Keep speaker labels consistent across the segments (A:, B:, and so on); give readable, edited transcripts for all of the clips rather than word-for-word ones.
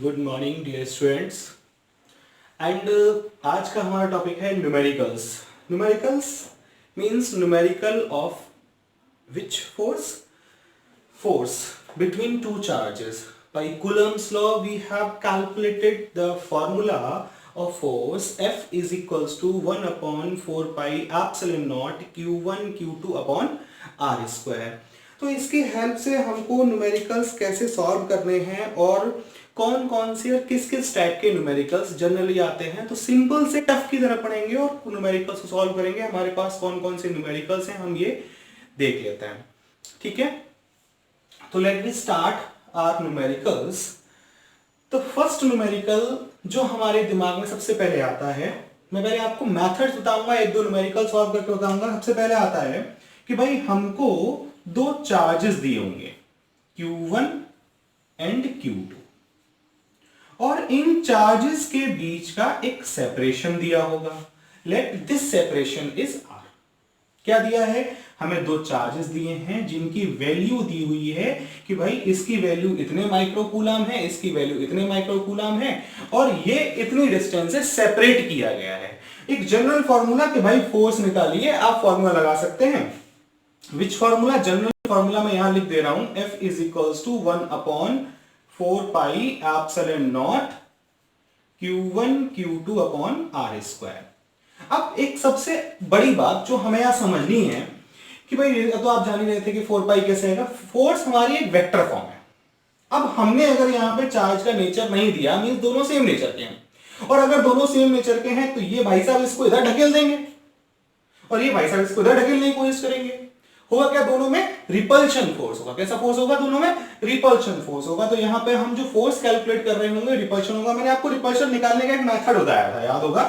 A: Good morning dear students and आज का हमारा टॉपिक है numericals. Numericals means numerical of which force force between two charges. By Coulomb's law we have calculated the formula of force F is equals to 1 upon 4 pi epsilon naught q1 q2 upon r square। तो इसकी help से हमको numericals कैसे solve करने हैं और कौन कौन से और किस किस टाइप के न्यूमेरिकल्स जनरली आते हैं, तो सिंपल से टफ की तरह पढ़ेंगे और न्यूमेरिकल्स को सॉल्व करेंगे। हमारे पास कौन कौन से न्यूमेरिकल्स हैं हम ये देख लेते हैं, ठीक है। तो let me start our numericals. तो फर्स्ट न्यूमेरिकल जो हमारे दिमाग में सबसे पहले आता है, मैं पहले आपको मेथड्स बताऊंगा, एक दो न्यूमेरिकल सॉल्व करके बताऊंगा। सबसे पहले आता है कि भाई हमको दो चार्जेस दिए होंगे Q1 एंड Q2 और इन चार्जेस के बीच का एक सेपरेशन दिया होगा। Let this separation is R। क्या दिया है? हमें दो चार्जेस दिए हैं जिनकी वैल्यू दी हुई है कि भाई इसकी वैल्यू इतने माइक्रोकूलम है, इसकी वैल्यू इतने माइक्रोकूलम है और ये इतनी डिस्टेंस से सेपरेट किया गया है। एक जनरल फॉर्मूला कि भाई फोर्स निकालिए, आप फॉर्मूला लगा सकते हैं। Which formula? जनरल फॉर्मूला मैं यहां लिख दे रहा हूं, F is equals to 1 upon 4 pi epsilon nought Q1 Q2 upon R square. अब एक सबसे बड़ी बात जो हमें यहां समझनी है कि भाई तो आप जान ही रहे थे कि 4 पाई कैसे आएगा। फोर्स हमारी एक वेक्टर फॉर्म है। अब हमने अगर यहां पे चार्ज का नेचर नहीं दिया, मींस दोनों सेम नेचर के हैं, और अगर दोनों सेम नेचर के हैं तो ये भाई साहब इसको इधर ढकेल देंगे और ये भाई साहब इसको इधर ढकेलने की कोशिश करेंगे। होगा क्या? दोनों में रिपल्शन फोर्स होगा। कैसा फोर्स होगा? दोनों में रिपल्शन फोर्स होगा। तो यहां पे हम जो फोर्स कैलकुलेट कर रहे होंगे रिपल्शन होगा। मैंने आपको रिपल्शन निकालने का एक मेथड बताया था, याद होगा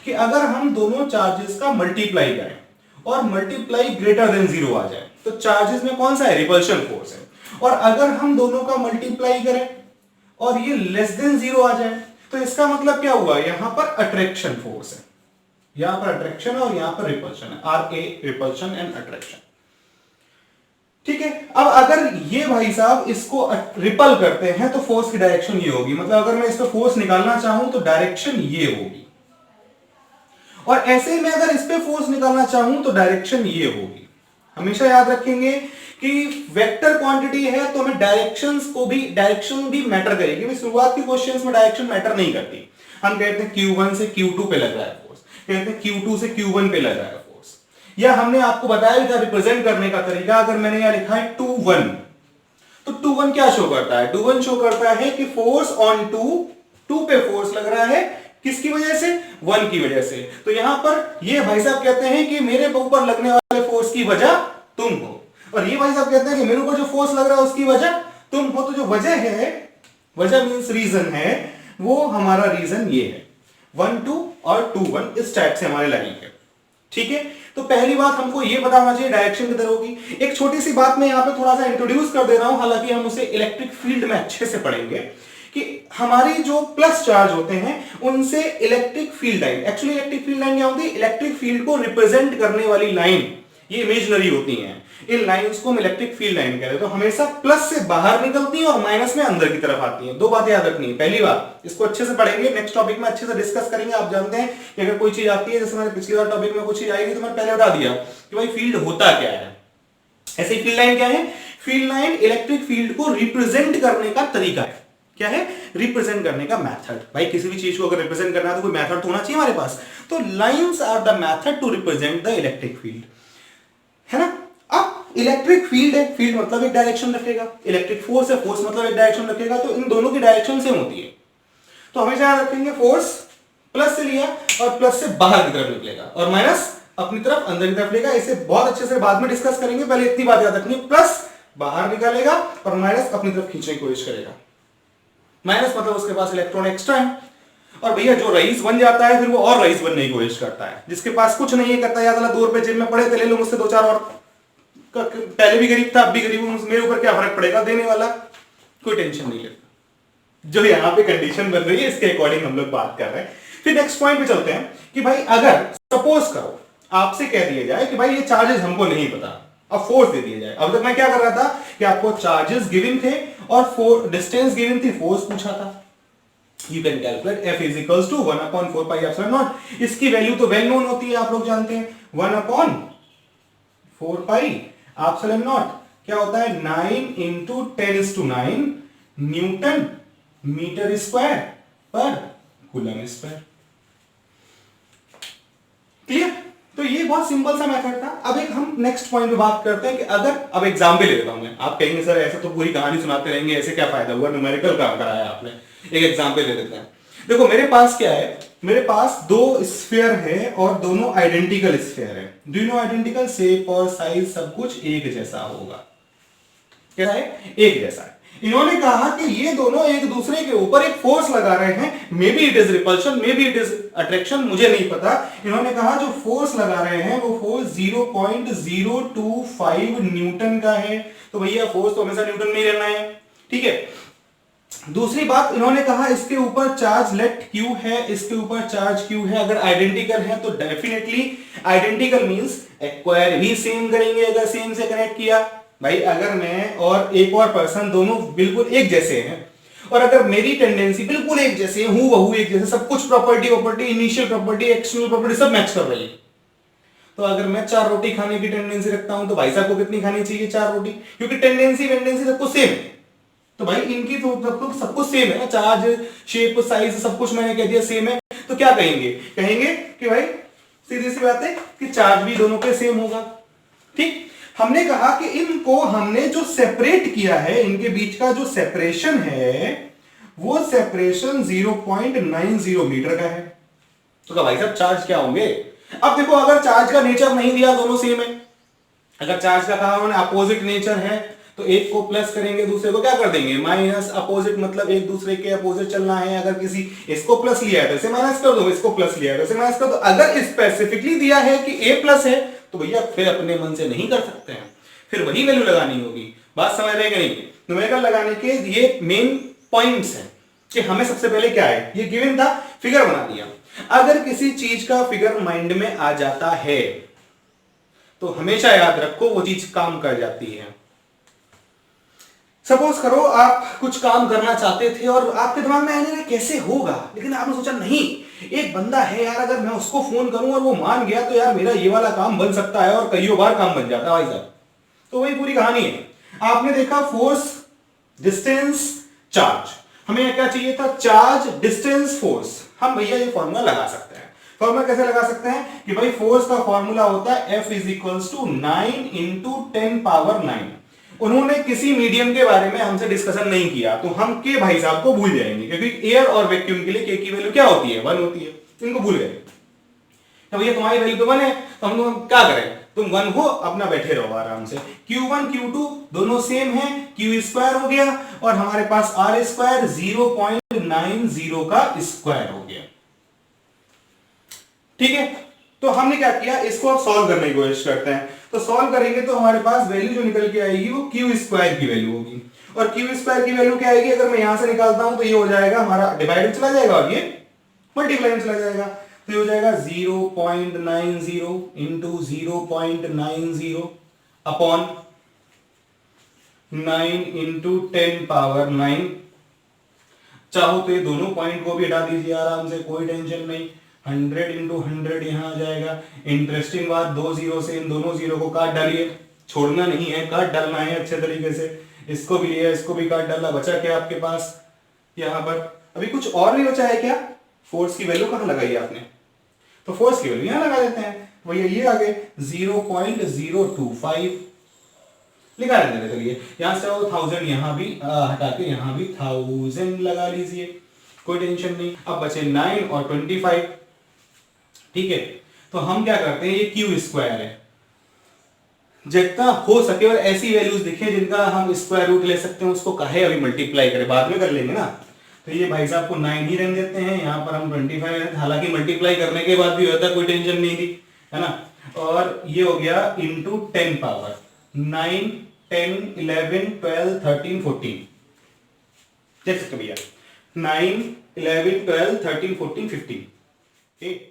A: कि अगर हम दोनों चार्जेस का मल्टीप्लाई करें और मल्टीप्लाई ग्रेटर देन 0 आ जाए तो चार्जेस में कौन सा है? रिपल्शन फोर्स है। और अगर हम दोनों का मल्टीप्लाई करें और ये लेस देन 0 आ जाए तो इसका मतलब क्या हुआ? यहां पर अट्रैक्शन फोर्स है, यहां पर अट्रैक्शन और यहां पर रिपल्शन है। Are a repulsion and attraction, ठीक है। अब अगर ये भाई साहब इसको रिपल करते हैं तो फोर्स की डायरेक्शन ये होगी। मतलब अगर मैं इस पर फोर्स निकालना चाहूं तो डायरेक्शन ये होगी, और ऐसे ही मैं अगर इस पे फोर्स निकालना चाहूं तो डायरेक्शन ये होगी। हमेशा याद रखेंगे कि वेक्टर क्वांटिटी है तो हमें डायरेक्शन भी मैटर करेगी। शुरुआत के क्वेश्चंस में डायरेक्शन मैटर नहीं करती। हम कहते हैं Q1 से Q2 पे लग रहा है फोर्स, कहते हैं Q2 से Q1 पे लग रहा है फोर्स। या हमने आपको बताया था रिप्रेजेंट करने का तरीका। अगर मैंने यहां लिखा है 2-1 तो 2-1 क्या शो करता है? 2-1 शो करता है कि फोर्स ऑन 2 पे फोर्स लग रहा है। किसकी वजह से? 1 की वजह से। तो यहां पर ये भाई साहब कहते हैं कि मेरे ऊपर लगने वाले फोर्स की वजह तुम हो, और ये भाई साहब कहते हैं कि मेरे ऊपर जो फोर्स लग रहा है उसकी वजह तुम हो। तो जो वजह है, वजह मींस रीजन है, वो हमारा रीजन ये है। 1-2 और 2-1 इस टाइप से हमारे लगेंगे, ठीक है। तो पहली बात हमको ये पता होना चाहिए डायरेक्शन किधर होगी। एक छोटी सी बात मैं यहां पे थोड़ा सा इंट्रोड्यूस कर दे रहा हूं, हालांकि हम उसे इलेक्ट्रिक फील्ड में अच्छे से पढ़ेंगे कि हमारी जो प्लस चार्ज होते हैं उनसे electric field line, actually electric field line क्या होती है? इलेक्ट्रिक फील्ड को रिप्रेजेंट करने वाली लाइन, ये इमेजिनरी होती हैं। इन लाइंस को हम इलेक्ट्रिक फील्ड लाइन कहते हैं। तो हमेशा प्लस से बाहर निकलती हैं और माइनस में अंदर की तरफ आती हैं। दो बातें याद रखनी है। पहली बात, इसको अच्छे से पढ़ेंगे, नेक्स्ट टॉपिक में अच्छे से डिस्कस करेंगे। आप जानते हैं कि अगर कोई चीज आती है, जैसे मैंने पिछली बार टॉपिक में कुछ चीज आएगी तो मैंने पहले बता दिया कि भाई फील्ड होता क्या है। ऐसे ही फील्ड लाइन क्या है? फील्ड लाइन इलेक्ट्रिक फील्ड को रिप्रेजेंट करने का तरीका है। क्या है? रिप्रेजेंट करने का मेथड। भाई किसी भी चीज को अगर रिप्रेजेंट करना है तो कोई मेथड होना चाहिए हमारे पास। तो lines are the method to represent the electric field, है ना। अब इलेक्ट्रिक फील्ड है, फील्ड मतलब एक डायरेक्शन रखेगा। इलेक्ट्रिक फोर्स है, फोर्स मतलब एक डायरेक्शन रखेगा। तो इन दोनों की डायरेक्शन सेम होती है। तो हमेशा याद रखेंगे फोर्स प्लस से लिया और प्लस से बाहर की तरफ निकलेगा और माइनस अपनी तरफ अंदर की तरफ लेगा। इसे बहुत अच्छे से बाद में डिस्कस करेंगे। पहले इतनी बात याद रखनी, प्लस बाहर निकालेगा और माइनस अपनी तरफ खींचने की कोशिश करेगा। माइनस मतलब उसके पास इलेक्ट्रॉन एक्स्ट्रा है, और भैया जो रईस बन जाता है फिर वो और रईस बनने की कोशिश करता है। जिसके पास कुछ नहीं है करता है, याद 2 रुपए जेब में पड़े थे, ले लो मुझसे 2-4 और। पहले भी गरीब था, अब भी गरीब हूं, मेरे ऊपर क्या फर्क पड़ेगा? देने वाला कोई टेंशन नहीं लेता। जो यहां पे कंडीशन बन रही है इसके अकॉर्डिंग हम लोग बात कर रहे हैं। फिर नेक्स्ट पॉइंट पे चलते हैं कि भाई अगर सपोज करो आपसे कह दिया जाए कि भाई ये चार्जेस हमको नहीं पता, अब फोर्स दे दिया जाए। अब तक मैं क्या कर रहा था कि आपको चार्जेस गिवन थे और डिस्टेंस गिवन थी, फोर्स पूछा था। You can calculate f is equals to 1/4 pi epsilon nought. इसकी वैल्यू तो वेल नोन होती है, आप लोग जानते हैं 1/4 पाई एप्सिलॉन नॉट क्या होता है 9 इंटू 10⁹ न्यूटन मीटर स्क्वायर पर कूलम स्क्वायर। क्लियर? तो ये बहुत सिंपल सा मेथड था। अब एक हम नेक्स्ट पॉइंट पे बात करते हैं कि अगर अब एग्जाम्पल ले लेता हूं मैं। आप कहेंगे सर ऐसा तो पूरी कहानी सुनाते रहेंगे, ऐसे क्या फायदा हुआ, न्यूमेरिकल काम कराया आपने। एक एग्जाम्पल ले लेते हैं। देखो मेरे पास क्या है, मेरे पास दो स्फीयर है और दोनों आइडेंटिकल स्फीयर है। Do you know identical, shape और साइज सब कुछ एक जैसा होगा। क्या है? एक जैसा है। इन्होंने कहा कि ये दोनों एक दूसरे के ऊपर एक फोर्स लगा रहे हैं, may be it is repulsion, may be it is attraction, मुझे नहीं पता। इन्होंने कहा जो फोर्स लगा रहे हैं वो फोर्स 0.025 न्यूटन का है। तो भैया फोर्स तो हमेशा न्यूटन में ही रहना है, ठीक है। दूसरी बात इन्होंने कहा इसके ऊपर चार्ज लेट Q है, इसके ऊपर चार्ज Q है। अगर आइडेंटिकल है तो डेफिनेटली आइडेंटिकल मींस एक्वायर भी सेम करेंगे अगर सेम से कनेक्ट किया। भाई अगर मैं और एक और पर्सन दोनों बिल्कुल एक जैसे हैं और अगर मेरी टेंडेंसी बिल्कुल एक जैसे हूं वहू एक जैसे, सब कुछ property initial property external property सब मैच कर रही है, तो अगर मैं 4 रोटी खाने की टेंडेंसी रखता हूं तो भाई साहब को कितनी खानी चाहिए? 4 रोटी, क्योंकि टेंडेंसी सबको सेम है। तो भाई इनकी तो सब कुछ सेम है ना, चार्ज शेप साइज सब कुछ मैंने कह दिया सेम है। तो क्या कहेंगे? कहेंगे कि भाई सीधी सी बात है कि चार्ज भी दोनों के सेम होगा। ठीक, हमने कहा कि इनको हमने जो सेपरेट किया है, इनके बीच का जो सेपरेशन है वो सेपरेशन 0.90 मीटर का है। तो क्या भाई साहब चार्ज क्या होंगे? अब देखो अगर चार्ज का नेचर नहीं दिया, दोनों सेम है, अगर चार्ज का कहा उन्होंने अपोजिट नेचर है तो एक को प्लस करेंगे, दूसरे को क्या कर देंगे माइनस। अपोजिट मतलब एक दूसरे के अपोजिट चलना है। अगर किसी इसको प्लस लिया है तो इसे माइनस कर दो, इसको प्लस लिया है तो इसे माइनस कर दो। अगर स्पेसिफिकली दिया है कि ए प्लस है तो भैया फिर अपने मन से नहीं कर सकते हैं, फिर वही वैल्यू लगानी होगी। बात समझ रहे हैं कि नहीं? न्यूमेरिकल लगाने के ये मेन पॉइंट्स हैं कि हमें सबसे पहले क्या है, ये गिवन था, फिगर बना दिया। अगर किसी चीज का फिगर माइंड में आ जाता है तो हमेशा याद रखो वो चीज काम कर जाती है। सपोज करो आप कुछ काम करना चाहते थे और आपके दिमाग में आने कैसे होगा, लेकिन आपने सोचा नहीं एक बंदा है यार, अगर मैं उसको फोन करूं और वो मान गया तो यार मेरा ये वाला काम बन सकता है, और कईयों बार काम बन जाता है भाई साहब। तो वही पूरी कहानी है। आपने देखा फोर्स डिस्टेंस चार्ज, हमें क्या चाहिए था? Charge distance force. हम भैया ये फॉर्मूला लगा सकते हैं। फॉर्मूला कैसे लगा सकते हैं कि भाई फोर्स का फॉर्मूला होता है F is equals to 9 into 10⁹। उन्होंने किसी मीडियम के बारे में हमसे डिस्कशन नहीं किया तो हम के भाई साहब को भूल जाएंगे, क्योंकि एयर और वैक्यूम के लिए के की वैल्यू क्या होती है? 1 होती है। इनको भूल गए तो भैया तुम्हारी वैल्यू तो 1 है, तो हम क्या करें? तुम 1 हो, अपना बैठे रहो आराम से। Q1 Q2 दोनों सेम है, Q स्क्वायर हो गया और हमारे पास R स्क्वायर 0.90 का स्क्वायर हो गया। ठीक है, तो हमने क्या किया, इसको अब सॉल्व करने की कोशिश करते हैं। तो सॉल्व करेंगे तो हमारे पास वैल्यू जो निकल के आएगी वो Q स्क्वायर की वैल्यू होगी। और Q स्क्वायर की वैल्यू क्या आएगी? अगर मैं यहां से निकालता हूं तो ये हो जाएगा हमारा डिवाइड में चला जाएगा और ये मल्टीप्लाई में चला जाएगा। तो ये हो जाएगा 0.90 इंटू 0.90 अपॉन 9 इंटू 10⁹। चाहो तो ये दोनों पॉइंट को भी हटा दीजिए आराम से, कोई टेंशन नहीं। 100 इंटू 100 यहां आ जाएगा। इंटरेस्टिंग बात, 2 जीरो से इन दोनों जीरो को काट डालिए, छोड़ना नहीं है, काट डालना है अच्छे तरीके से। इसको भी लिया, इसको भी काट डाला, बचा क्या आपके पास यहां पर? अभी कुछ और भी बचा है क्या? फोर्स की वैल्यू कहां लगाई आपने? तो फोर्स की वैल्यू यहां लगा देते हैं। भैया ये आ गए 0.025 लिखा रहने दे। चलिए यहां से 1000 यहां भी हटा के यहां भी 1000 लगा लीजिए, कोई टेंशन नहीं। अब बचे 9 और 25। ठीक है, तो हम क्या करते हैं, ये Q स्क्वायर है, जितना हो सके और ऐसी वैल्यूज दिखे जिनका हम स्क्वायर रूट ले सकते हैं उसको कहे अभी मल्टीप्लाई करें, बाद में कर लेंगे ना। तो ये भाई साहब को 9 ही रहने देते हैं, यहाँ पर हम 25 है, हालांकि मल्टीप्लाई करने के बाद भी होता, कोई टेंशन नहीं थी, है ना। और ये हो गया इंटू 10 पावर 9 10 11 12 13 14। देख सकते भैया 9 11 12 13 14 15। ठीक,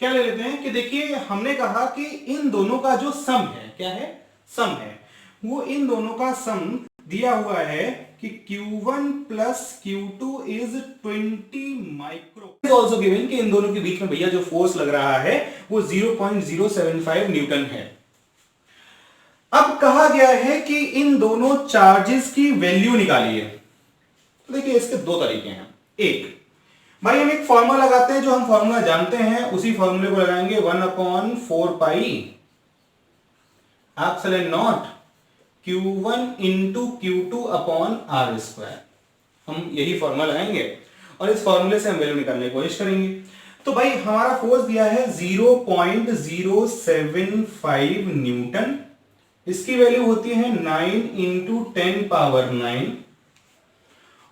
A: क्या ले लेते हैं कि देखिए हमने कहा कि इन दोनों का जो सम है, क्या है? सम है। वो इन दोनों का सम दिया हुआ है कि Q1 plus Q2 is 20 micro. Also given कि इन दोनों के बीच में भैया जो फोर्स लग रहा है वो 0.075 न्यूटन है। अब कहा गया है कि इन दोनों चार्जेस की वैल्यू निकालिए। तो देखिए इसके दो तरीके हैं। एक, भाई हम एक फॉर्मूला लगाते हैं, जो हम फॉर्मूला जानते हैं उसी फॉर्मूले को लगाएंगे 1/4 pi epsilon nought Q1 into Q2 upon R square. हम यही फॉर्मूला लगाएंगे और इस फॉर्मूले से हम वैल्यू निकालने की कोशिश करेंगे। तो भाई हमारा फोर्स दिया है 0.075 न्यूटन, इसकी वैल्यू होती है 9 इंटू 10 पावर 9,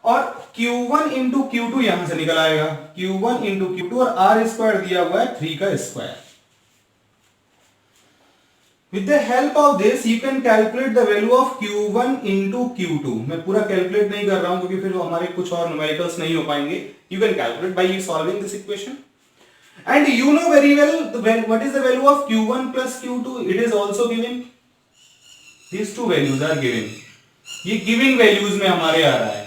A: और Q1 इंटू Q2 यहां से निकल आएगा, Q1 इंटू Q2, और आर स्क्वायर दिया हुआ है 3 का square. With the help of this you can calculate the value of Q1 into Q2। मैं पूरा कैलकुलेट नहीं कर रहा हूं क्योंकि फिर हमारे कुछ और न्यूमेरिकल्स नहीं हो पाएंगे। You can calculate by solving this equation, and you know very well what is the value of Q1 plus Q2। It is also given, these two values are given। ये गिवन वैल्यूज में हमारे आ रहा है।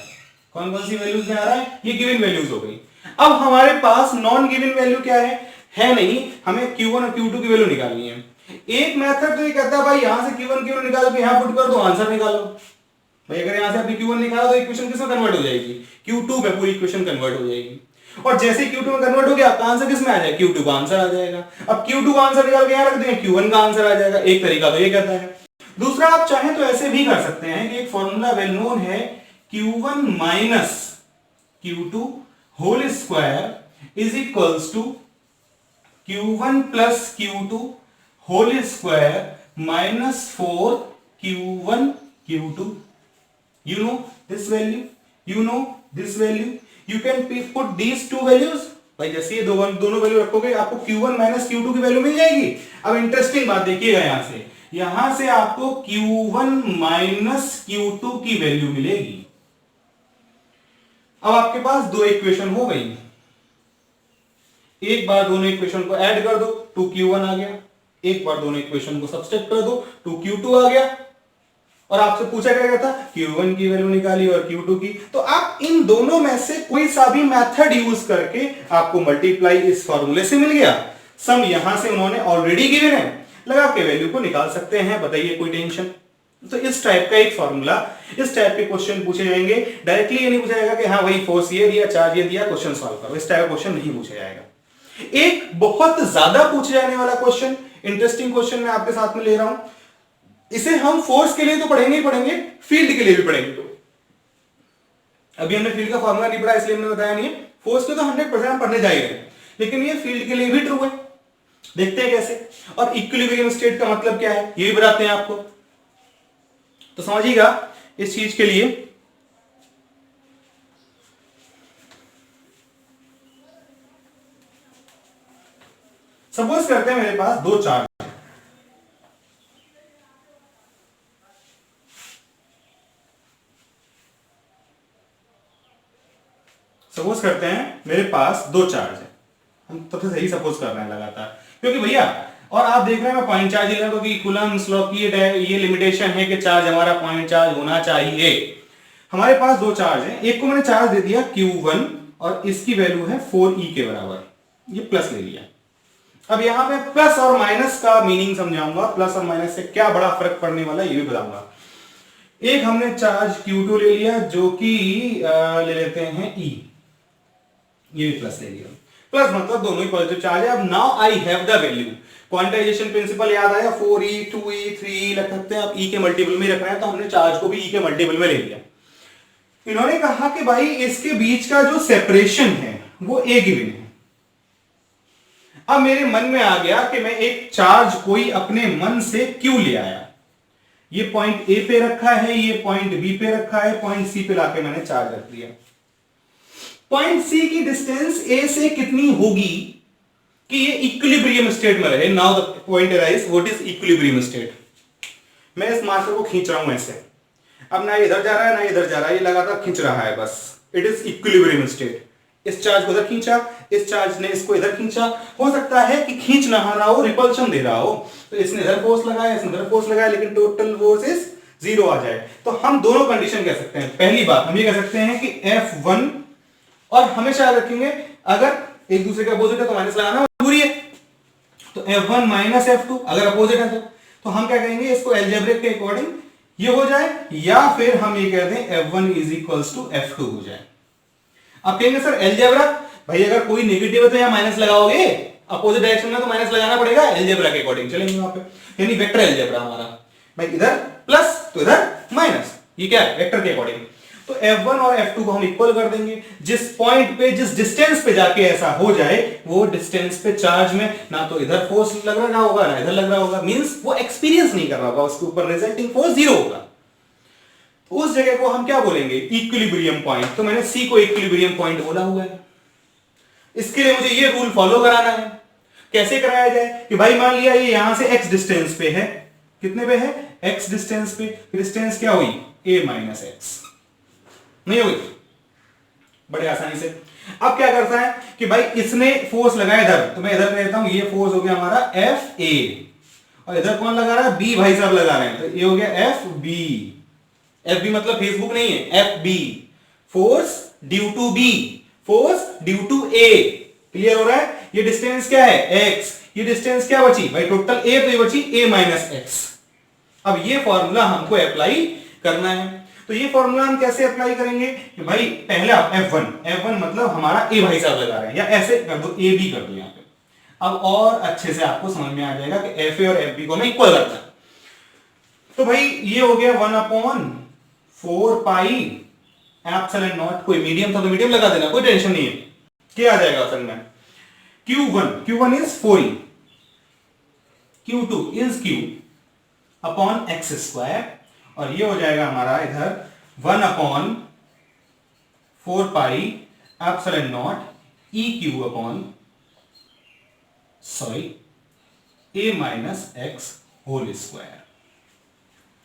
A: कौन कौन सी values में आ रहा है? ये गिवन वैल्यूज हो गई। अब हमारे पास नॉन गिवन वैल्यू क्या है नहीं, हमें Q1 और Q2 की वैल्यू निकालनी है। एक मेथड तो ये कहता है भाई यहां से Q1 Q2 निकाल के यहां पुट कर दो, आंसर निकाल लो। भाई अगर यहां से आपने Q1 निकाला तो इक्वेशन किसमें कन्वर्ट हो जाएगी? Q2 में पूरी इक्वेशन कन्वर्ट हो जाएगी। और जैसे Q2 में कन्वर्ट हो गया आपका आंसर किसमें आ जाएगा? Q2 का आंसर आ जाएगा। अब Q2 का आंसर निकाल के यहां रख दें, Q1 का आंसर आ जाएगा। एक तरीका तो ये कहता है। दूसरा आप चाहें तो ऐसे भी कर सकते हैं कि एक फॉर्मूला वेल नोन है, Q1 minus Q2 whole square is equals to Q1 plus Q2 whole square minus 4 Q1 Q2। You know this value, you know this value, you can put these two values। भाई जैसे ये दोनों value रखोगे आपको Q1 minus Q2 की value मिल जाएगी। अब interesting बात देखिएगा, यहां से आपको Q1 माइनस Q2 की वैल्यू मिलेगी। अब आपके पास दो इक्वेशन हो गई, एक बार दोनों इक्वेशन को ऐड कर दो 2Q1 आ गया, एक बार दोनों इक्वेशन को सब्सट्रैक्ट कर दो 2Q2 आ गया। और आपसे पूछा क्या था? Q1 की वैल्यू निकाली और Q2 की। तो आप इन दोनों में से कोई सा भी मेथड यूज करके आपको मल्टीप्लाई इस फॉर्मूले से मिल गया, सम यहां से उन्होंने ऑलरेडी गिवन है, लगा के वैल्यू को निकाल सकते हैं। बताइए कोई टेंशन? तो इस टाइप का एक फॉर्मूला, इस टाइप के क्वेश्चन पूछे जाएंगे। डायरेक्टली ये नहीं पूछा जाएगा कि हाँ भाई फोर्स ये दिया, चार्ज ये दिया, क्वेश्चन सॉल्व करो, इस टाइप का क्वेश्चन नहीं पूछा जाएगा। एक बहुत ज्यादा पूछे जाने वाला क्वेश्चन, इंटरेस्टिंग क्वेश्चन मैं आपके साथ में ले रहा हूं। इसे हम फोर्स के लिए तो पढ़ेंगे ही पढ़ेंगे, फील्ड के लिए भी पढ़ेंगे। तो अभी हमने फील्ड का फॉर्मूला नहीं पढ़ा इसलिए हमने बताया नहीं है। फोर्स के तो 100% हम पढ़ने जाएंगे, लेकिन ये फील्ड के लिए भी ट्रू है। देखते हैं कैसे। और इक्विलिब्रियम स्टेट का मतलब क्या है ये भी बताते हैं आपको, तो समझिएगा इस चीज के लिए। सपोज करते हैं मेरे पास दो चार्ज, सपोज करते हैं मेरे पास दो चार्ज है। हम सबसे सही सपोज कर रहे हैं लगातार, क्योंकि भैया और आप देख रहे हैं मैं पॉइंट चार्ज ले रहा हूं, क्योंकि कूलम्ब्स लॉ की ये लिमिटेशन है कि चार्ज हमारा पॉइंट चार्ज होना चाहिए। हमारे पास दो चार्ज है, एक को मैंने चार्ज दे दिया Q1 और इसकी वैल्यू है 4e के बराबर, ये प्लस ले लिया। अब यहां पे प्लस और माइनस का मीनिंग समझाऊंगा, प्लस और माइनस से क्या बड़ा फर्क पड़ने वाला है ये भी बताऊंगा। एक हमने चार्ज Q2 ले लिया जो कि ले लेते हैं E, ये भी प्लस ले लिया। प्लस मतलब दोनों ही पॉजिटिव चार्ज है। अब now I have the value, quantization principle याद आया, 4e 2e 3e रख सकते हैं। आप e के मल्टीपल में रख रहे हैं तो हमने चार्ज को भी e के मल्टीपल में ले लिया। इन्होंने कहा कि भाई इसके बीच का जो सेपरेशन है वो a गिवन है। अब मेरे मन में आ गया कि मैं एक चार्ज कोई अपने मन से क्यों ले आया। ये पॉइंट ए पे रखा है, ये पॉइंट बी पे रखा है, पॉइंट सी पे लाके मैंने चार्ज रख दिया। पॉइंट सी की डिस्टेंस ए से कितनी होगी कि ये इक्विलिब्रियम स्टेट में रहे। Now the point arise, what is equilibrium state. मैं इस मार्कर को खींच रहा हूं ऐसे, अब ना इधर जा रहा है ना इधर जा रहा है, ये लगातार खींच रहा है बस। It is equilibrium state. इस चार्ज को इधर खींचा, इस चार्ज ने इसको इधर खींचा। हो सकता है कि खींच ना रहा हो, रिपल्शन दे रहा हो, तो इसने इधर फोर्स लगाया, इसने इधर फोर्स लगाया, लेकिन टोटल फोर्स इज 0 आ जाए, तो हम दोनों कंडीशन कह सकते हैं। पहली बात हम ये कह सकते हैं कि F1, और हमेशा याद रखेंगे अगर एक दूसरे के अपोजिट है तो माइनस लगाना जरूरी है, तो F1 माइनस F2 अगर अपोजिट है तो हम क्या कहेंगे, इसको एल्जेब्रिक के अकॉर्डिंग ये हो जाए, या फिर हम ये कह दें F1 is equals to F2 हो जाए। अब कहेंगे सर एल्जेब्रा, भाई अगर कोई नेगेटिव है तो यहां माइनस लगाओगे, अपोजिट डायरेक्शन में तो माइनस लगाना पड़ेगा, एल्जेब्रा के अकॉर्डिंग चलेंगे वहां पे, यानी वेक्टर एल्जेब्रा हमारा, भाई इधर प्लस तो इधर माइनस, ये क्या है वेक्टर के अकॉर्डिंग। तो F1 और F2 को हम इक्वल कर देंगे, जिस पॉइंट पे जिस डिस्टेंस पे जाके ऐसा हो जाए वो डिस्टेंस पे चार्ज में ना तो इधर फोर्स लग रहा होगा ना इधर लग रहा होगा, मींस वो एक्सपीरियंस नहीं कर रहा होगा, उसके ऊपर रिजल्टिंग फोर्स 0 होगा। उस जगह को हम क्या बोलेंगे, इक्विलिब्रियम पॉइंट। तो मैंने सी को इक्विलिब्रियम पॉइंट बोला हुआ है। इसके लिए मुझे ये रूल फॉलो कराना है। कैसे कराया जाए कि भाई मान लिया ये यहां से x डिस्टेंस पे है, कितने पे है, x डिस्टेंस पे, डिस्टेंस क्या हुई a माइनस एक्स, नहीं हुई, बड़े आसानी से। अब क्या करता है कि भाई इसने फोर्स लगाया इधर, तो मैं इधर कहता हूं ये फोर्स हो गया हमारा Fa, और इधर कौन लगा रहा है, b भाई साहब लगा रहे हैं, तो ये हो गया Fb। Fb मतलब फेसबुक नहीं है, Fb, force due to b, force due to a। Clear हो रहा है, ये डिस्टेंस क्या है x, ये डिस्टेंस क्या बची भाई टोटल a, तो ये बची a माइनस एक्स। अब ये फॉर्मूला हमको अप्लाई करना है, तो ये फॉर्मूला हम कैसे अप्लाई करेंगे कि भाई पहले आप F1 मतलब हमारा a भाई साहब लगा रहे हैं, या ऐसे कर दो a b कर दो यहां पे। अब और अच्छे से आपको समझ में आ जाएगा कि fa और fb को हमें इक्वल करना है। तो भाई ये हो गया 1/4 पाई एप्सिलॉन नॉट, कोई मीडियम था तो मीडियम लगा देना, कोई टेंशन नहीं है, क्या आ जाएगा असल में Q1 is 4e, Q2 is Q upon x square, और ये हो जाएगा हमारा इधर 1/4 pi epsilon nought EQ upon a minus x whole square.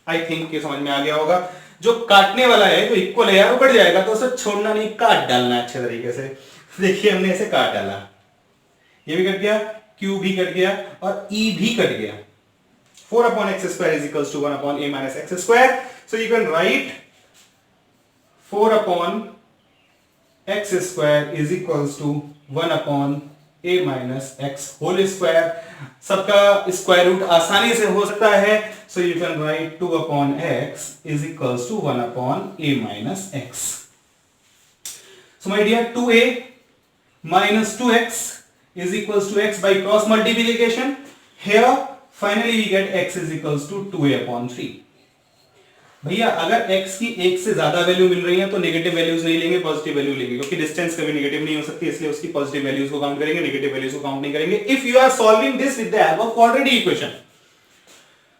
A: I think ये समझ में आ गया होगा। जो काटने वाला है जो इक्वल है यार वो कट जाएगा, तो उसे छोड़ना नहीं, काट डालना अच्छे तरीके से। देखिए हमने ऐसे काट डाला, ये भी कट गया, Q भी कट गया और E भी कट गया। 4/x square is equals to 1/a minus x square. So you can write 4/x square is equals to 1/a minus x whole square. सबका स्क्वायर रूट आसानी से हो सकता है, so you can write 2/x is equals to 1/a minus x. So my dear 2a minus 2x is equals to x by cross multiplication. Here finally we get x is equals to 2a/3. भैया अगर x की एक से ज्यादा value मिल रही है तो negative values नहीं लेंगे, पॉजिटिव वैल्यू लेंगे, क्योंकि डिस्टेंस कभी नेगेटिव नहीं हो सकती, इसलिए उसकी पॉजिटिव वैल्यूज को काउंट करेंगे, नेगेटिव वैल्यूज को काउंट नहीं करेंगे। If you are solving this with the help of quadratic equation,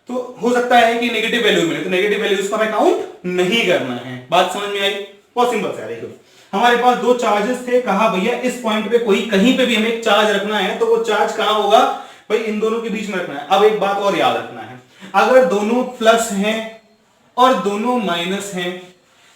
A: तो हो सकता है कि नेगेटिव वैल्यू मिले, तो नेगेटिव वैल्यूज को हमें काउंट नहीं करना है। बात समझ में आई? बहुत सिंपल सा है। देखो हमारे पास दो चार्जेस थे, कहा भैया इस पॉइंट पे कोई कहीं पे भी हमें चार्ज रखना है तो वो चार्ज कहां होगा भाई, इन दोनों के बीच में रखना है। अब एक बात और याद रखना है, अगर दोनों प्लस हैं और दोनों माइनस हैं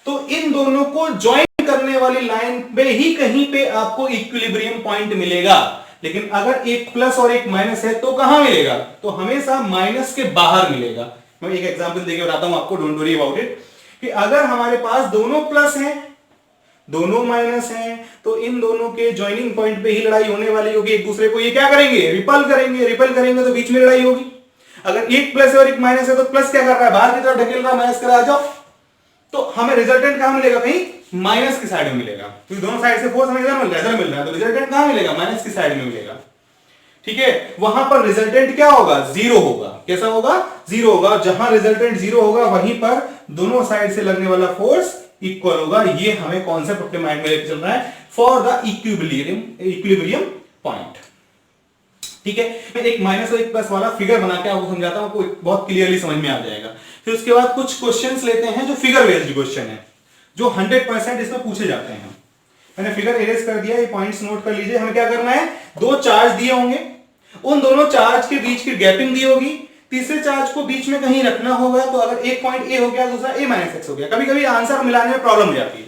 A: तो इन दोनों को ज्वाइन करने वाली लाइन पे ही कहीं पे आपको इक्विलिब्रियम पॉइंट मिलेगा। लेकिन अगर एक प्लस और एक माइनस है तो कहां मिलेगा, तो हमेशा माइनस के बाहर मिलेगा। मैं एक एग्जांपल देके बताता हूं आपको, डोंट वरी अबाउट इट, कि अगर हमारे पास दोनों प्लस हैं दोनों माइनस हैं तो इन दोनों के ज्वाइनिंग पॉइंट पे ही लड़ाई होने वाली होगी। एक दूसरे को ये क्या करेंगे, रिपल करेंगे तो बीच में लड़ाई होगी। अगर एक प्लस है और एक माइनस है तो प्लस क्या कर रहा है, बाहर की तरफ ढकेल रहा है, माइनस करा जाओ, तो हमें रिजल्टेंट कहां मिलेगा, कहीं माइनस की साइड में मिलेगा, क्योंकि दोनों साइड से फोर्स हमें इधर मिल रहा है, तो रिजल्टेंट कहां मिलेगा, माइनस की साइड में मिलेगा। ठीक है, वहां पर रिजल्टेंट क्या होगा, जीरो होगा। कैसा होगा, जीरो होगा। जहां रिजल्टेंट जीरो होगा वहीं पर दोनों साइड से लगने वाला फोर्स इक्वल होगा। ये हमें कॉन्सेप्ट अपने माइंड में लेकर चल रहा है फॉर द इक्विलिब्रियम पॉइंट। ठीक है, मैं एक माइनस और एक प्लस वाला फिगर बना के आपको समझाता हूं, आपको बहुत क्लियरली समझ में आ जाएगा। फिर उसके बाद कुछ क्वेश्चंस लेते हैं जो फिगर बेस्ड क्वेश्चन है, जो 100% इसमें पूछे जाते हैं। मैंने फिगर इरेज कर दिया, ये पॉइंट्स नोट कर लीजिए। हमें क्या करना है, दो चार्ज दिए होंगे, उन दोनों चार्ज के बीच की गैपिंग दी होगी, तीसरे चार्ज को बीच में कहीं रखना होगा। तो अगर एक पॉइंट ए हो गया, दूसरा ए माइनस एक्स हो गया। कभी कभी आंसर मिलाने में प्रॉब्लम हो जाती है।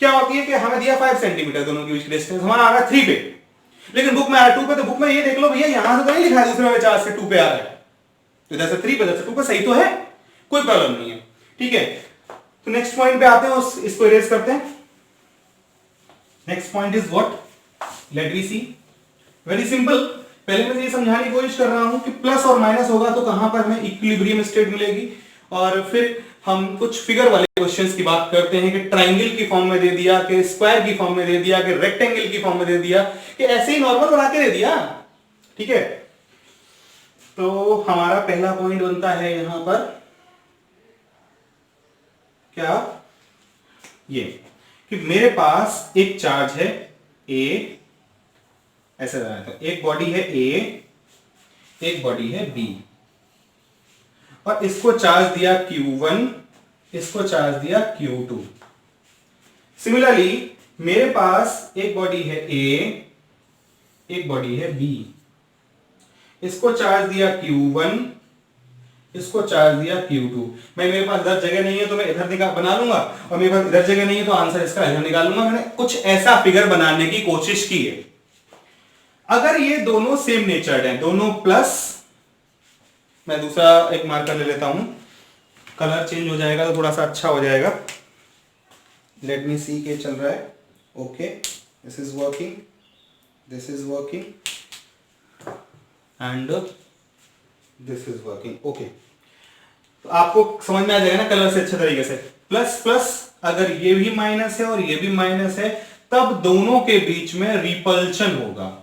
A: क्या होती है कि हमें दिया 5 सेंटीमीटर दोनों के बीच की डिस्टेंस, हमारा आ रहा 3 पे, लेकिन बुक में आ रहा 2 पे। तो बुक में ये देख लो भैया यहां से तो नहीं लिखा है दूसरे वाले चार्ज से 2 पे आ रहा है, तो इधर से 3 पे, इधर से 2 पे, सही तो है, कोई प्रॉब्लम नहीं है। ठीक है, तो नेक्स्ट पॉइंट पे आते हैं, इसको इरेज करते हैं। Next point is what, let we see, very simple. पहले मैं ये समझाने की कोशिश कर रहा हूं कि प्लस और माइनस होगा तो कहां पर हमें इक्विलिब्रियम स्टेट मिलेगी, और फिर हम कुछ फिगर वाले क्वेश्चंस की बात करते हैं कि ट्राइंगल की फॉर्म में दे दिया, कि स्क्वायर की फॉर्म में दे दिया, कि रेक्टेंगल की फॉर्म में दे दिया, कि ऐसे ही नॉर्मल बना के दे दिया। ठीक है, तो हमारा पहला पॉइंट बनता है यहां पर क्या, ये कि मेरे पास एक चार्ज है ए, ऐसे बनाया था, एक बॉडी है ए, एक बॉडी है बी, और इसको चार्ज दिया Q1, इसको चार्ज दिया Q2। सिमिलरली मेरे पास एक बॉडी है ए, एक बॉडी है बी, इसको चार्ज दिया Q1, इसको चार्ज दिया Q2। मेरे पास इधर जगह नहीं है तो मैं इधर निकाल बना लूंगा, और मेरे पास इधर जगह नहीं है तो आंसर इसका इधर निकालूंगा। मैंने कुछ ऐसा फिगर बनाने की कोशिश की है। अगर ये दोनों सेम नेचर्ड हैं, दोनों प्लस, मैं दूसरा एक मार्कर ले लेता हूं, कलर चेंज हो जाएगा तो थोड़ा सा अच्छा हो जाएगा। लेट मी सी के चल रहा है, okay, this is working, this is working and this is working, okay. तो आपको समझ में आ जाएगा ना कलर से अच्छे तरीके से। प्लस प्लस, अगर ये भी माइनस है और ये भी माइनस है, तब दोनों के बीच में रिपल्शन होगा।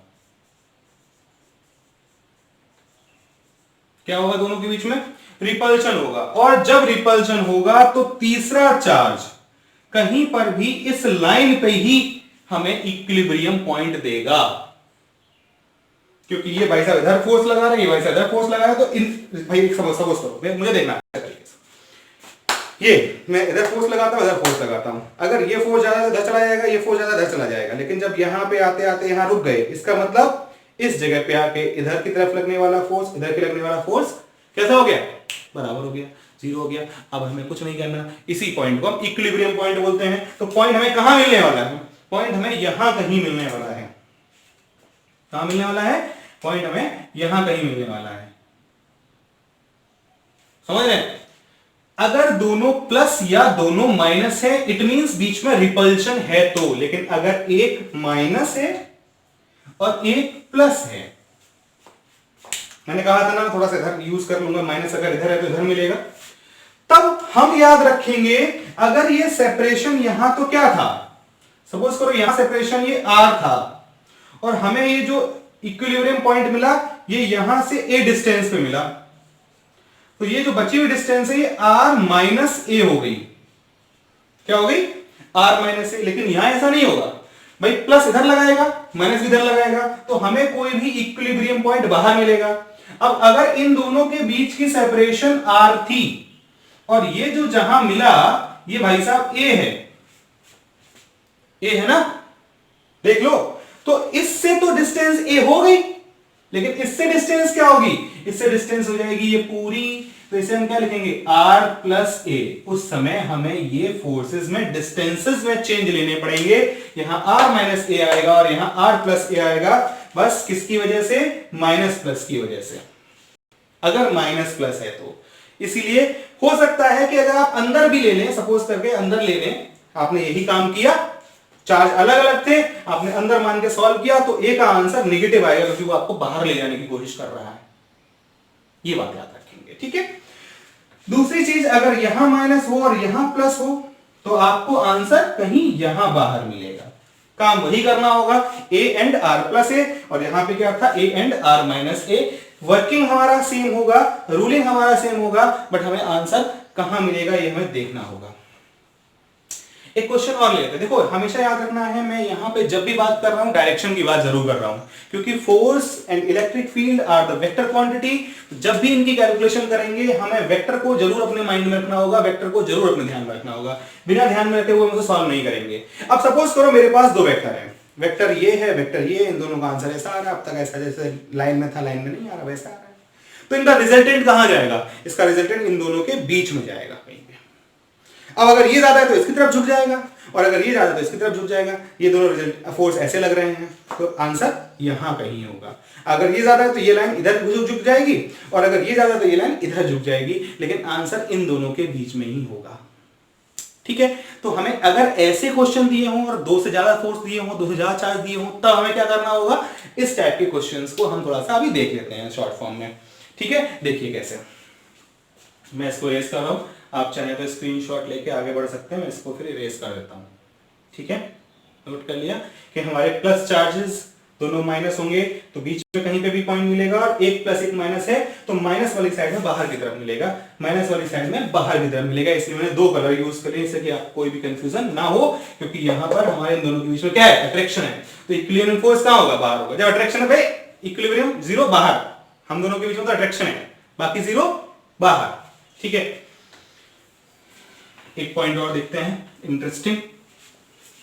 A: क्या होगा, दोनों के बीच में रिपल्शन होगा, और जब रिपल्शन होगा तो तीसरा चार्ज कहीं पर भी इस लाइन पे ही हमें इक्विलिब्रियम पॉइंट देगा, क्योंकि ये भाई साहब इधर फोर्स लगा रहे हैं, ये भाई साहब इधर फोर्स लगा रहे हैं, तो इन भाई सपोज करो, मुझे देखना है तरीके से, ये मैं इधर फोर्स लगाता हूं, इधर फोर्स लगाता हूं, अगर ये फोर्स ज्यादा इधर चला जाएगा, ये फोर्स ज्यादा इधर चला जाएगा, लेकिन जब यहां पे आते आते यहां रुक गए, इसका मतलब इस जगह पे आके इधर की तरफ लगने वाला फोर्स, इधर की लगने वाला फोर्स कैसा हो गया, बराबर हो गया, जीरो हो गया। अब हमें कुछ नहीं करना, इसी पॉइंट को हम इक्विलिब्रियम पॉइंट बोलते हैं। तो पॉइंट हमें कहां मिलने वाला है, पॉइंट हमें यहां कहीं मिलने वाला है। कहां मिलने वाला है, पॉइंट हमें यहां कहीं मिलने वाला है, समझ रहे हैं। अगर दोनों प्लस या दोनों माइनस है, इट मींस बीच में रिपल्शन है तो, लेकिन अगर एक माइनस है और एक प्लस है, मैंने कहा था ना थोड़ा सा इधर यूज कर लूंगा, माइनस अगर इधर है तो इधर मिलेगा, तब हम याद रखेंगे अगर ये सेपरेशन यहां तो क्या था, सपोज करो यहां सेपरेशन ये R था, और हमें ये जो इक्विलिब्रियम पॉइंट मिला ये यहां से A डिस्टेंस पे मिला, तो ये जो बची हुई डिस्टेंस है ये R माइनस A हो गई। क्या हो गई, R माइनस A। लेकिन यहां ऐसा नहीं होगा भाई, प्लस इधर लगाएगा माइनस इधर लगाएगा, तो हमें कोई भी इक्विलिब्रियम पॉइंट बाहर मिलेगा। अब अगर इन दोनों के बीच की सेपरेशन R थी, और ये जो जहां मिला ये भाई साहब A है, A है ना, देख लो, तो इससे तो डिस्टेंस A हो गई, लेकिन इससे डिस्टेंस क्या होगी, इससे डिस्टेंस हो जाएगी ये पूरी, तो इसे हम क्या लिखेंगे, R प्लस A। उस समय हमें ये फोर्सेस में डिस्टेंसेस में चेंज लेने पड़ेंगे, यहां R माइनस A आएगा और यहां R प्लस A आएगा, बस किसकी वजह से, माइनस प्लस की वजह से, अगर माइनस प्लस है तो। इसीलिए हो सकता है कि अगर आप अंदर भी ले लें, सपोज करके अंदर ले लें, आपने यही काम किया, चार्ज अलग अलग थे, आपने अंदर मान के सॉल्व किया, तो A का आंसर नेगेटिव आएगा, क्योंकि वो आपको बाहर ले जाने की कोशिश कर रहा है। ये बात याद रखेंगे, ठीक है। दूसरी चीज, अगर यहां माइनस हो और यहां प्लस हो, तो आपको आंसर कहीं यहां बाहर मिलेगा। काम वही करना होगा, A and R plus A, और यहां पे क्या था, A and R minus A। Working हमारा सेम होगा, रूलिंग हमारा सेम होगा, बट हमें आंसर कहां मिलेगा ये हमें देखना होगा। एक क्वेश्चन और लेते हैं, देखो हमेशा याद रखना है, मैं यहां पे जब भी बात कर रहा हूं डायरेक्शन की बात जरूर कर रहा हूं, क्योंकि force and electric field are the vector quantity. जब भी इनकी कैलकुलेशन करेंगे हमें वेक्टर को जरूर अपने माइंड में रखना होगा, वेक्टर को जरूर अपने ध्यान में रखना होगा, बिना ध्यान में रखे हुए हम उसे सॉल्व नहीं करेंगे। अब सपोज करो मेरे पास दो वेक्टर है, वेक्टर ये है, वेक्टर ये, इन दोनों का आंसर ऐसा आ रहा है, अब तक ऐसा जैसे लाइन में था लाइन में नहीं आ रहा वैसा आ रहा है, तो इनका रिजल्टेंट कहां जाएगा, इसका रिजल्टेंट इन दोनों के बीच में जाएगा कहीं पे। अब अगर ये ज्यादा है तो इसकी तरफ झुक जाएगा, और अगर ये ज्यादा है तो इसकी तरफ झुक जाएगा। ये दोनों रिजल्ट फोर्स ऐसे लग रहे हैं, तो आंसर यहां कहीं होगा। अगर ये ज्यादा है तो ये लाइन इधर झुक जाएगी, और अगर ये ज्यादा है तो ये लाइन इधर झुक जाएगी, लेकिन आंसर इन दोनों के बीच में ही होगा। ठीक है, तो हमें अगर ऐसे क्वेश्चन दिए हों और दो से ज्यादा फोर्स दिए हों, दो से ज्यादा चार्ज दिए हों, तब हमें क्या करना होगा, इस टाइप के क्वेश्चंस को हम थोड़ा सा अभी देख लेते हैं शॉर्ट फॉर्म में। ठीक है, देखिए कैसे। मैं इसको इरेज कर रहा हूं, आप चाहे तो स्क्रीनशॉट लेके आगे बढ़ सकते हैं, मैं इसको फिर इरेज कर देता हूं। ठीक है, नोट कर लिया कि हमारे प्लस चार्जेस दोनों माइनस होंगे, तो बीच में कहीं पे भी पॉइंट मिलेगा, और एक प्लस एक माइनस है तो माइनस वाली साइड में बाहर की तरफ मिलेगा, माइनस वाली साइड में बाहर की तरफ मिलेगा। इसलिए मैंने दो कलर यूज कर लिए, इससे कि आपको कोई भी कंफ्यूजन ना हो, क्योंकि यहां पर हमारे इन दोनों के बीच में क्या है, अट्रैक्शन है। तो इक्विलिब्रियम फोर्स कहां होगा, बाहर होगा। जब अट्रैक्शन है भाई, इक्विलिब्रियम जीरो बाहर, हम दोनों के बीच में तो अट्रैक्शन है, बाकी जीरो बाहर। ठीक है, एक पॉइंट और देखते हैं इंटरेस्टिंग।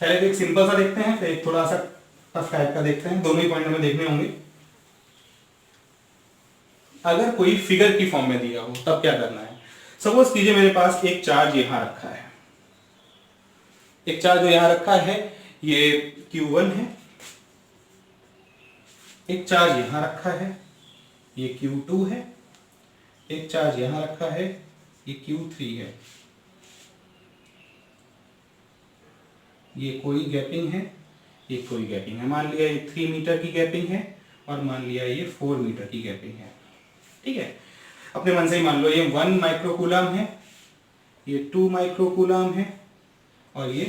A: पहले तो एक सिंपल सा देखते हैं, फिर एक थोड़ा सा टफ टाइप का देखते हैं, दोनों ही पॉइंट हमें देखने होंगे। अगर कोई फिगर की फॉर्म में दिया हो तब क्या करना है। सपोज कीजिए मेरे पास एक चार्ज यहां रखा है, एक चार्ज जो यहां रखा है ये Q1 है, एक चार्ज यहां रखा है ये Q2 है, एक चार्ज यहां रखा है ये Q3 है। ये कोई गैपिंग है, ये कोई गैपिंग है। मान लिया ये 3 मीटर की गैपिंग है, और मान लिया ये 4 मीटर की गैपिंग है। ठीक है, अपने मन से ही मान लो ये 1 माइक्रोकूलम है, ये 2 माइक्रोकूलम है, और ये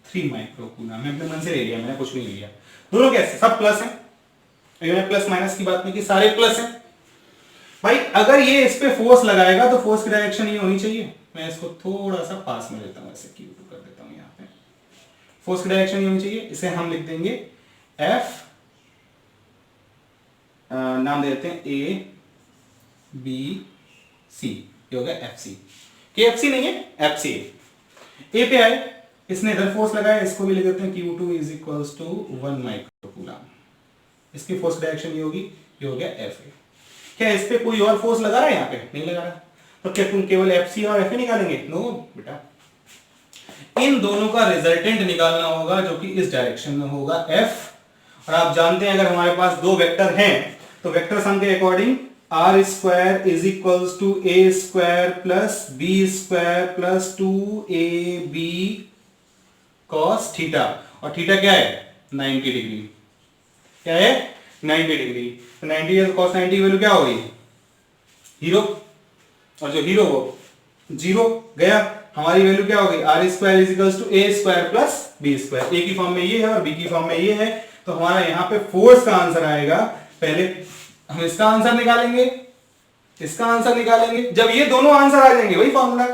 A: 3 माइक्रोकूलम है। अपने मन से ले लिया, मैंने कुछ नहीं लिया। दोनों कैसे, सब प्लस है, मैंने प्लस माइनस की बात नहीं की, सारे प्लस है। भाई अगर ये इस पे फोर्स लगाएगा तो फोर्स की डायरेक्शन ये होनी चाहिए। मैं इसको थोड़ा सा पास में लेता हूं, ऐसे Q2 कर देता हूं। यहाँ पे फोर्स की डायरेक्शन ये होनी चाहिए, इसे हम लिख देंगे F, नाम दे देते हैं A B C, ये हो गया FC। KFC नहीं है, FC। A पे आए, इसने इधर फोर्स लगाया, इसको भी लिख देते हैं Q2 is equals to 1 microcoulomb. इसकी फोर्स डायरेक्शन ये होगी, ये हो गया FA। क्या इस पे कोई और फोर्स लगा रहा है, यहाँ पे नहीं लगा रहा, तो क्या तुम केवल FC और FA निकालेंगे? नो बेटा, इन दोनों का रिजल्टेंट निकालना होगा जो कि इस डायरेक्शन में होगा F। और आप जानते हैं अगर हमारे पास दो वेक्टर हैं तो वेक्टर सम के according R square is equals to A square plus B square plus 2ab cos theta, और थीटा क्या है 90 डिग्री। क्या है 90 डिग्री, तो 90 है तो कॉस 90 की वैल्यू क्या होगी, हीरो, और जो हीरो वो जीरो गया। हमारी वैल्यू क्या होगी, R square is equals to A square plus B square. A की फॉर्म में ये है और बी की फॉर्म में ये है, तो हमारा यहाँ पे फोर्स का आंसर आएगा। पहले हम इसका आंसर निकालेंगे, इसका आंसर निकालेंगे, जब ये दोनों आंसर आ जाएंगे वही formula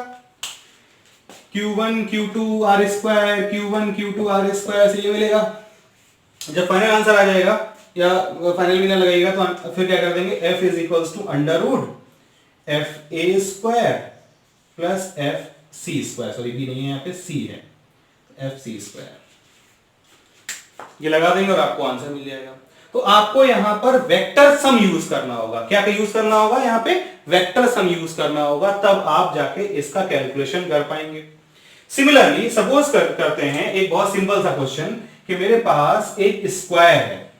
A: Q1 Q2 R square, Q1 Q2 R square से ये मिलेगा। जब फाइनल आंसर आ जाएगा या फाइनल भी ना लगेगा तो फिर क्या कर देंगे, F is equals to under root F A square plus F C square, sorry B नहीं है यहाँ पे सी है, एफ सी स्क्वायर, ये लगा देंगे और आपको आंसर मिल जाएगा। तो आपको यहां पर वेक्टर सम यूज करना होगा। क्या यूज करना होगा, यहां पे वेक्टर सम यूज करना होगा, तब आप जाके इसका कैलकुलेशन कर पाएंगे। सिमिलरली सपोज करते हैं एक बहुत सिंपल सा क्वेश्चन कि मेरे पास एक स्क्वायर है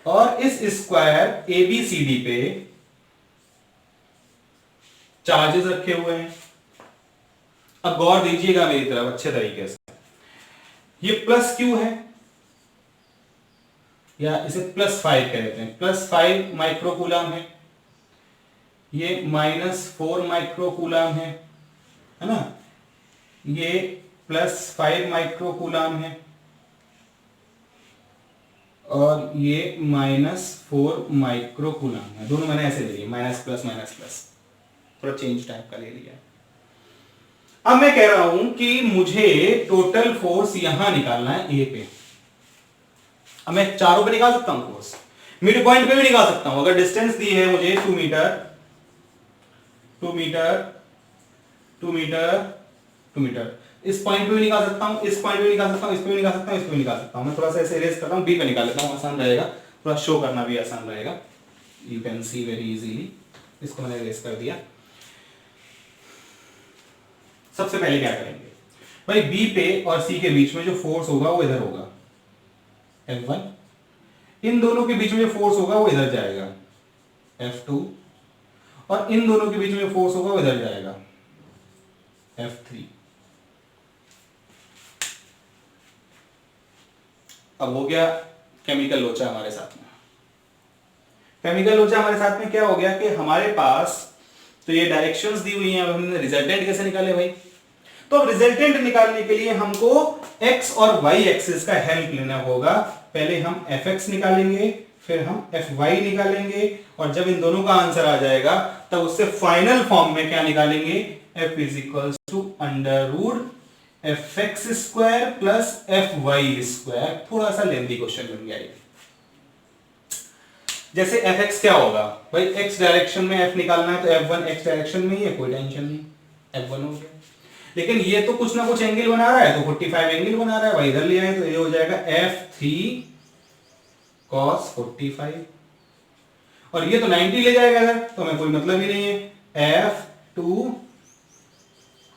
A: और इस स्क्वायर एबीसीडी पे चार्जेस रखे हुए हैं। अब गौर दीजिएगा मेरी तरफ अच्छे तरीके से, ये प्लस क्यू है या इसे +5 कहते हैं, +5 माइक्रोकूलम है, ये -4 माइक्रोकूलम है ना, ये +5 माइक्रोकूलम है और ये -4 माइक्रोकूलम है। दोनों मैंने ऐसे ले लिए, माइनस प्लस माइनस प्लस, थोड़ा चेंज टाइप का ले लिया। अब मैं कह रहा हूं कि मुझे टोटल फोर्स यहां निकालना है ए पे। अब मैं चारों पे निकाल सकता हूं फोर्स, मिड पॉइंट पे भी निकाल सकता हूं। अगर डिस्टेंस दी है मुझे 2 मीटर 2 मीटर 2 मीटर 2 मीटर, इस पॉइंट पे भी निकाल सकता हूं, इस पॉइंट पे भी निकाल सकता हूं, इस पे भी निकाल सकता हूं, इस पे भी निकाल सकता हूं। मैं थोड़ा सा ऐसे इरेज करता हूं, बी पे निकाल लेता हूं, आसान रहेगा, थोड़ा शो करना भी आसान रहेगा। You can see very easily, इसको मैंने इरेज कर दिया। सबसे पहले क्या करेंगे भाई, बी पे और सी के बीच में जो फोर्स होगा वो इधर होगा F1, इन दोनों के बीच में जो फोर्स होगा वो इधर जाएगा F2, और इन दोनों के बीच में फोर्स होगा वो इधर जाएगा F3। अब हो गया केमिकल लोचा हमारे साथ में। केमिकल लोचा हमारे साथ में क्या हो गया कि हमारे पास तो ये डायरेक्शंस दी हुई हैं, अब हमने रिजल्टेंट कैसे निकाले भाई, तो अब रिजल्टेंट निकालने के लिए हमको x और y एक्सिस का हेल्प लेना होगा। पहले हम fx निकालेंगे, फिर हम fy निकालेंगे, और जब इन दोनों का आंसर आ जाएगा तब उससे फाइनल फॉर्म में क्या निकालेंगे, f is equal to under root fx square plus fy square. थोड़ा सा लेंथी क्वेश्चन बन गया ये। जैसे fx क्या होगा भाई, x डायरेक्शन में f निकालना है तो f1 x डायरेक्शन में ही है, कोई टेंशन नहीं, f1 हो गया। लेकिन ये तो कुछ ना कुछ एंगल बना रहा है, तो 45 एंगल बना रहा है भाई, इधर ले आए तो ये हो जाएगा f3 cos 45, और ये तो 90 ले जाएगा इधर, तो हमें कोई मतलब ही नहीं है, f2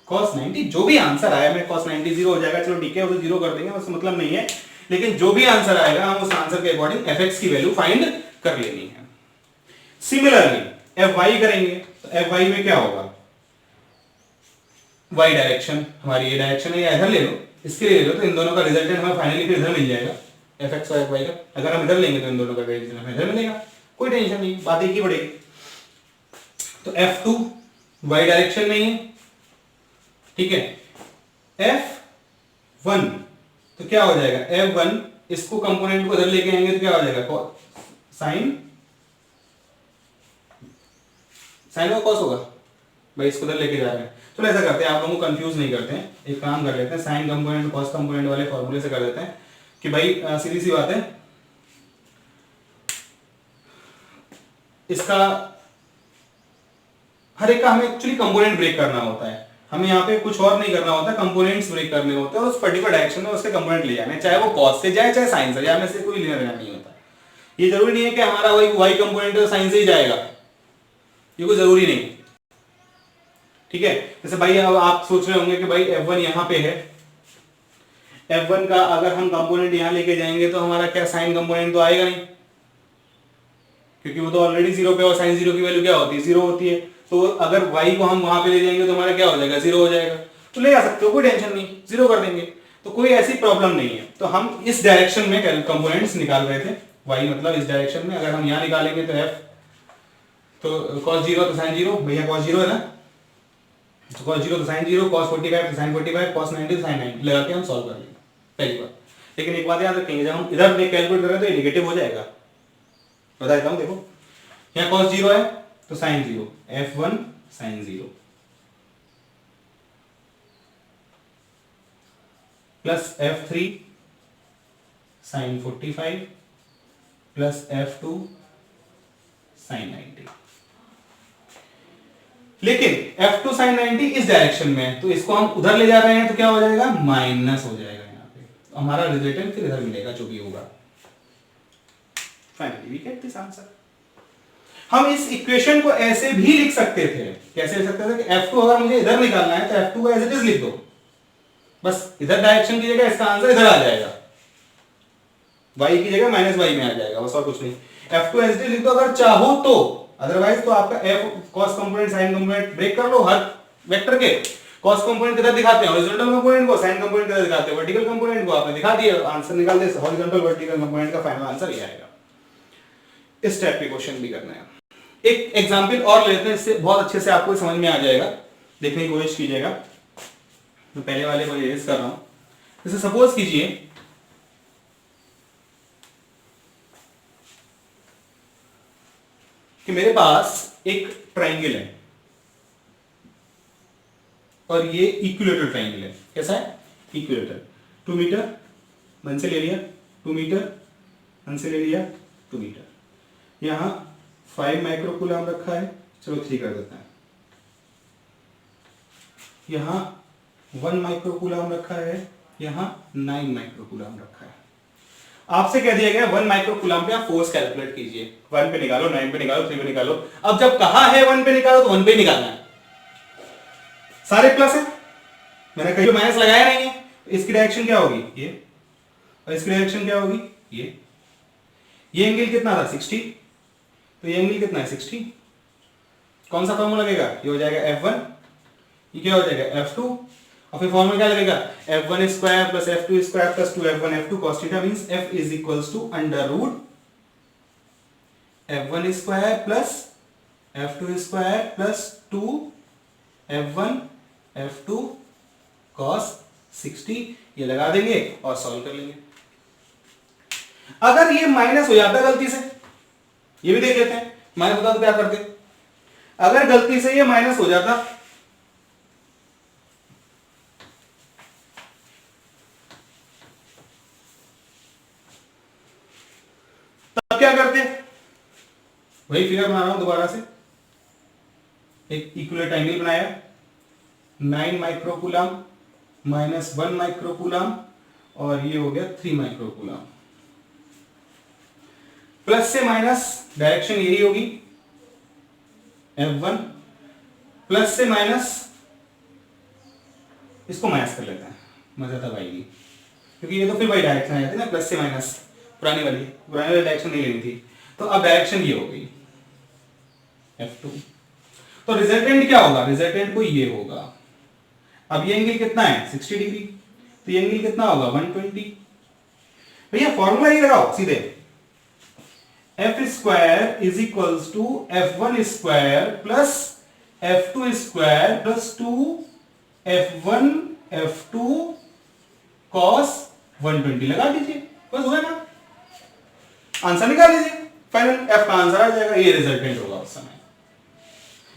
A: cos 90। जो भी आंसर आया मैं cos 90 जीरो हो जाएगा, चलो ठीक है उसे जीरो कर देंगे, उसका मतलब नहीं है, लेकिन जो भी आंसर आएगा हम उस आंसर के अकॉर्डिंग fx की वैल्यू फाइंड कर लेनी है। सिमिलरली fy करेंगे तो fy में क्या होगा, y डायरेक्शन हमारी ये डायरेक्शन है, या इधर ले लो, इसके लिए ले लो, तो इन दोनों का रिजल्टेंट हमें फाइनली फिर इधर मिल जाएगा fx और fy का। अगर हम इधर लेंगे तो इन दोनों का रिजल्टेंट हमें इधर मिलेगा, कोई टेंशन नहीं, बात एक ही पड़ेगी। तो f2 y डायरेक्शन में ही है, ठीक है, f1 तो क्या हो जाएगा, f1 इसको कंपोनेंट को इधर लेके आएंगे तो क्या हो जाएगा, साइन और कॉस होगा भाई, इसको इधर लेके जा रहे हैं। चलो ऐसा करते हैं, आप लोगों को कंफ्यूज नहीं करते हैं, एक काम कर लेते हैं, साइन कंपोनेंट कॉस कंपोनेंट वाले फॉर्मूले से कर देते हैं कि भाई सीधी सी बात है, इसका हर एक का हमें एक्चुअली कंपोनेंट ब्रेक करना होता है, हमें यहाँ पे कुछ और नहीं करना होता, कंपोनेंट्स ब्रेक करने होते हैं, उस पर्टिकुलर डायरेक्शन में उसके कंपोनेंट ले जाने, चाहे वो कॉस से जाए चाहे साइन से जाए, हमें से कोई लेना देना नहीं होता। ये जरूरी नहीं है कि हमारा वही वाई कंपोनेंट साइन से ही जाएगा, ये कोई जरूरी नहीं, ठीक है। जैसे भाई अब आप सोच रहे होंगे कि भाई f1 यहां पे है, f1 का अगर हम कंपोनेंट यहां लेके जाएंगे तो हमारा क्या साइन कंपोनेंट तो आएगा नहीं, क्योंकि वो तो ऑलरेडी जीरो पे, और साइन जीरो की वैल्यू क्या होती है, जीरो होती है। तो अगर y को हम वहां पे ले जाएंगे तो हमारा क्या हो जाएगा, जीरो हो जाएगा, तो ले आ सकते हो, कोई टेंशन नहीं, जीरो कर देंगे, तो कोई ऐसी प्रॉब्लम नहीं है। तो हम इस डायरेक्शन में कंपोनेंट्स निकाल रहे थे, y मतलब इस डायरेक्शन में, अगर हम यहां निकालेंगे तो f तो cos जीरो तो साइन जीरो, भैया cos जीरो है ना, तो cos जीरो तो साइन जीरो, cos 45 तो साइन 45, cos 90 तो साइन 90 लगा के हम सॉल्व कर लेंगे पहली बार। लेकिन एक बात याद रखेंगे, जब हम इधर कैलकुलेट करें तो ये नेगेटिव हो जाएगा, बता देता हूं, देखो यहाँ cos जीरो है तो sine zero, f1 sine zero plus f3 sine 45 plus f2 sine 90। लेकिन f2 sin 90 इस डायरेक्शन में है, तो इसको हम उधर ले जा रहे हैं तो क्या हो जाएगा, माइनस हो जाएगा यहाँ पे, तो हमारा रिजल्टेंट फिर इधर मिलेगा जो भी होगा। Finally we get this answer. हम इस इक्वेशन को ऐसे भी लिख सकते थे, कैसे लिख सकते थे कि f2 अगर मुझे इधर निकालना है तो f2 को एज इट इज लिख दो, बस इधर डायरेक्शन की जगह इसका आंसर इधर आ जाएगा, y की जगह माइनस y में आ जाएगा, बस और कुछ नहीं। f2 एज इट इज लिख दो अगर चाहो तो, अदरवाइज तो आपका f cos component sine component break कर लो, हर वेक्टर के cos कंपोनेंट किधर दिखाते हैं, हॉरिजॉन्टल कंपोनेंट को, साइन कंपोनेंट किधर दिखाते हैं, वर्टिकल कंपोनेंट को, आपने दिखा दिया, आंसर निकाल दे, हॉरिजॉन्टल वर्टिकल कंपोनेंट का फाइनल आंसर ये आएगा। इस टाइप के क्वेश्चन भी करना है। एक एग्जांपल और लेते हैं, इससे बहुत अच्छे से आपको समझ में आ जाएगा, देखने की कोशिश कीजिएगा। मैं पहले वाले को इरेज कर रहा हूं। जैसे सपोज कीजिए कि मेरे पास एक ट्राइंगल है और ये इक्विलेटरल ट्राइंगल है। कैसा है, इक्विलेटरल। 2 मीटर मन से ले लिया, 2 मीटर मन से ले लिया, 2 मीटर। यहां 5 माइक्रोकूलम रखा है, चलो 3 कर देते हैं। यहां 1 माइक्रोकूलम रखा है, यहां 9 माइक्रोकूलम रखा है। आपसे कह दिया गया 1 माइक्रोकूलम पे आप फोर्स कैलकुलेट कीजिए, 1 पे निकालो, 9 पे निकालो, 3 पे निकालो। अब जब कहा है 1 पे निकालो तो 1 पे निकालना है, सारे प्लस है मैंने कहीं माइनस लगाया नहीं है, तो इसकी डायरेक्शन क्या होगी ये, और इसकी डायरेक्शन क्या होगी ये एंगल कितना था 60, तो ये एंगल कितना है 60। कौन सा फॉर्मूला लगेगा, ये हो जाएगा F1, ये क्या हो जाएगा F2, और फिर फॉर्मूला क्या लगेगा F1 square plus F2 square plus 2F1 F2 cos theta means F is equals to under root F1 square plus F2 square plus 2F1 F2 cos 60, ये लगा देंगे और सॉल्व कर लेंगे। अगर ये माइनस हो जाता गलती से, ये भी देख लेते हैं, माइनस होता तो क्या करते, अगर गलती से ये माइनस हो जाता तब क्या करते, वही फिगर बना रहा हूं दोबारा से, एक इक्विवेलेंट एंगल बनाया 9 माइक्रोकूलम माइनस 1 माइक्रोकूलम और ये हो गया 3 माइक्रोकूलम। प्लस से माइनस डायरेक्शन यही होगी F1, प्लस से माइनस, इसको माइनस कर लेते हैं, मजा तब आएगी, क्योंकि ये तो फिर वही डायरेक्शन आ जाती है ना, प्लस से माइनस, पुरानी वाली डायरेक्शन नहीं लेनी थी, तो अब डायरेक्शन ये हो गई F2। तो रिजल्टेंट क्या होगा, रिजल्टेंट को ये होगा, अब ये एंगल कितना है 60 डिग्री, तो ये एंगल कितना होगा 120। भैया फॉर्मूला ये लगाओ सीधे, F square is equals to F1 square plus F2 square plus 2F1 F2 cos 120 लगा दीजिए, बस हुआ ना, आंसर निकाल लीजिए, फाइनल F का आंसर आ जाएगा, ये रिजल्टेंट होगा उस समय।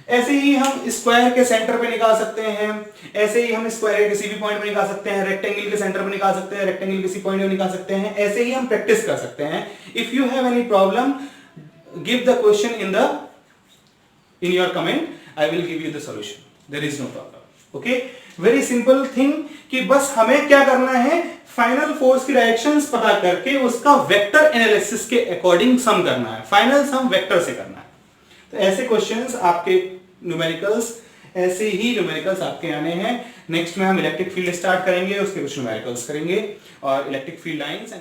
A: ऐसे ही हम स्क्वायर के सेंटर पे निकाल सकते हैं, ऐसे ही हम स्क्वायर के किसी भी पॉइंट पे निकाल सकते हैं, रेक्टेंगल के सेंटर पे निकाल सकते हैं, रेक्टेंगल किसी पॉइंट पे निकाल सकते हैं, ऐसे ही हम प्रैक्टिस कर सकते हैं। If you have any problem give the question in your comment, I will give you the solution, there is no problem. Okay, very simple thing कि बस हमें क्या करना है, फाइनल फोर्स की डायरेक्शंस पता करके उसका वेक्टर एनालिसिस के अकॉर्डिंग सम करना है, फाइनल सम वेक्टर से करना है। तो ऐसे क्वेश्चंस आपके न्यूमेरिकल्स, ऐसे ही न्यूमेरिकल्स आपके आने हैं। नेक्स्ट में हम इलेक्ट्रिक फील्ड स्टार्ट करेंगे, उसके कुछ न्यूमेरिकल्स करेंगे और इलेक्ट्रिक फील्ड लाइंस